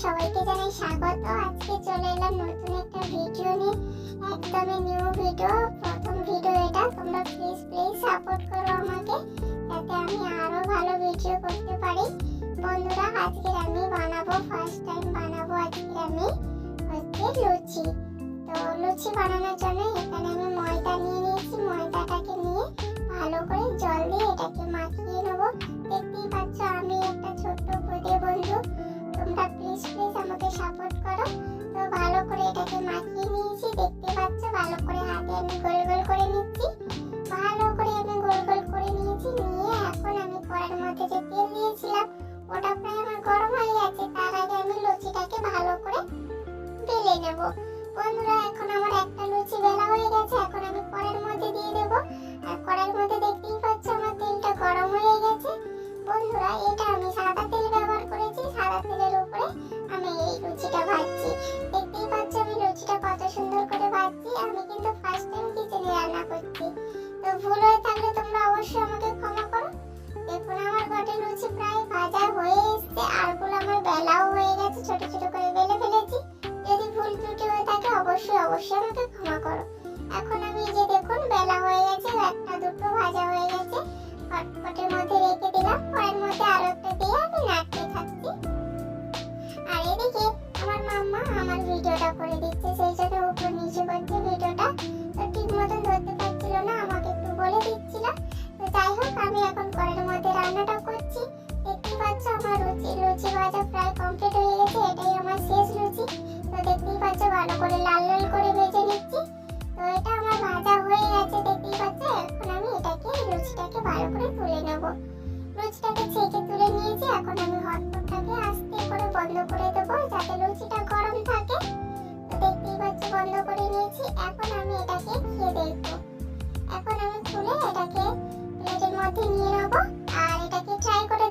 সবাইকে জানাই স্বাগত। আজকে চলে এলাম নতুন একটা ভিডিও নিয়ে, একদমই নিউ ভিডিও, প্রথম ভিডিও এটা। তোমরা প্লিজ সাপোর্ট করো আমাকে, যাতে আমি আরো ভালো ভিডিও করতে পারি। বন্ধুরা, আজকে আমি বানাবো, ফার্স্ট টাইম বানাবো আজকে আমি লুচি। তো লুচি বানানোর জন্য এখানে আমি ময়দা নিয়ে নিয়েছি। ময়দাটাকে নিয়ে ভালো করে জল দিয়ে এটাকে মাখিয়ে নেবো। দেখতেই পাচ্ছ আমি একটা ছোট্ট খুদে বন্ধু, তোমরা প্লিজ আমাকে সাপোর্ট করো। তো ভালো করে এটাকে মাখিয়ে নিয়েছি, দেখতে পাচ্ছ। ভালো করে হাতে আমি গোল গোল করে নিচ্ছি। ভালো করে আমি গোল গোল করে নিয়েছি। নিয়ে এখন আমি কড়াইয়ের মধ্যে যে তেল দিয়েছিলাম ওটা প্রায় আমার গরম হয়ে গেছে। তার আগে আমি লুচিটাকে ভালো করে বেলে নেব। বন্ধুরা, এখন আমার একটা লুচি বেলা হয়ে গেছে। এখন আমি কড়াইয়ের মধ্যে দিয়ে দেবো। আর কড়াইয়ের মধ্যে দেখতেই পাচ্ছ আমার তেলটা গরম হয়ে গেছে। বন্ধুরা, এটা আমি সাদা তেল ব্যবহার করেছি। সাদা তেলের উপরে আমি এই লুচিটা ভাজছি। দেখতেই পাচ্ছ আমি লুচিটা কত সুন্দর করে ভাজছি। আমি কিন্তু ফার্স্ট টাইম কিচেনে রান্না করছি, তো ভুল হয়ে থাকলে তোমরা অবশ্যই আমাকে ক্ষমা করো। দেখুন আমার কটা লুচি প্রায় ভাজা হয়ে এসছে, আরগুলো আমার বেলাও হয়ে গেছে, ছোট ছোট করে বেলে ফেলেছি। যদি ভুল ত্রুটি হয়ে থাকে অবশ্যই আমাকে ক্ষমা করো। এখন আমি এই যে দেখুন বেলা হয়ে গেছে, একটা দুটো ভাজা হয়ে গেছে। হটপটের মধ্যে রেখে দিলাম। কড়াইয়ের মধ্যে আরো একটা দিয়ে আমি নাড়তে থাকছি। আর এদিকে আমার মাম্মা আমার ভিডিওটা করে দিচ্ছে, সেই জন্য উপর নিচে করছে ভিডিওটা। তো ঠিক মতন ধরতে পারছিল না, আমাকে একটু বলে দিচ্ছিল। তো যাই হোক, আমি এখন কড়াইয়ের মধ্যে রান্নাটা করছি। দেখতেই পাচ্ছ আমার লুচি ভাজা প্রায় কমপ্লিট হয়ে গেছে। এটাই আমার শেষ লুচি। তো দেখতেই পাচ্ছ ভালো করে লাল লাল করে ভেজে নিচ্ছি। তো এটা আমার ভাজা হয়ে গেছে, দেখতেই পাচ্ছ। এখন আমি লুচিটাকে ভালো করে তুলে নেব। লুচিটাকে ছেঁকে তুলে নিয়েছি। এখন আমি হটপটটাকে আস্তে করে বন্ধ করে দেবো, যাতে লুচিটা গরম থাকে। তো দেখতেই পাচ্ছ বন্ধ করে নিয়েছি। এখন আমি এটাকে খেয়ে দেখবো। এখন আমি খুলে এটাকে প্লেটের মধ্যে নিয়ে নেবো আর এটাকে ট্রাই করে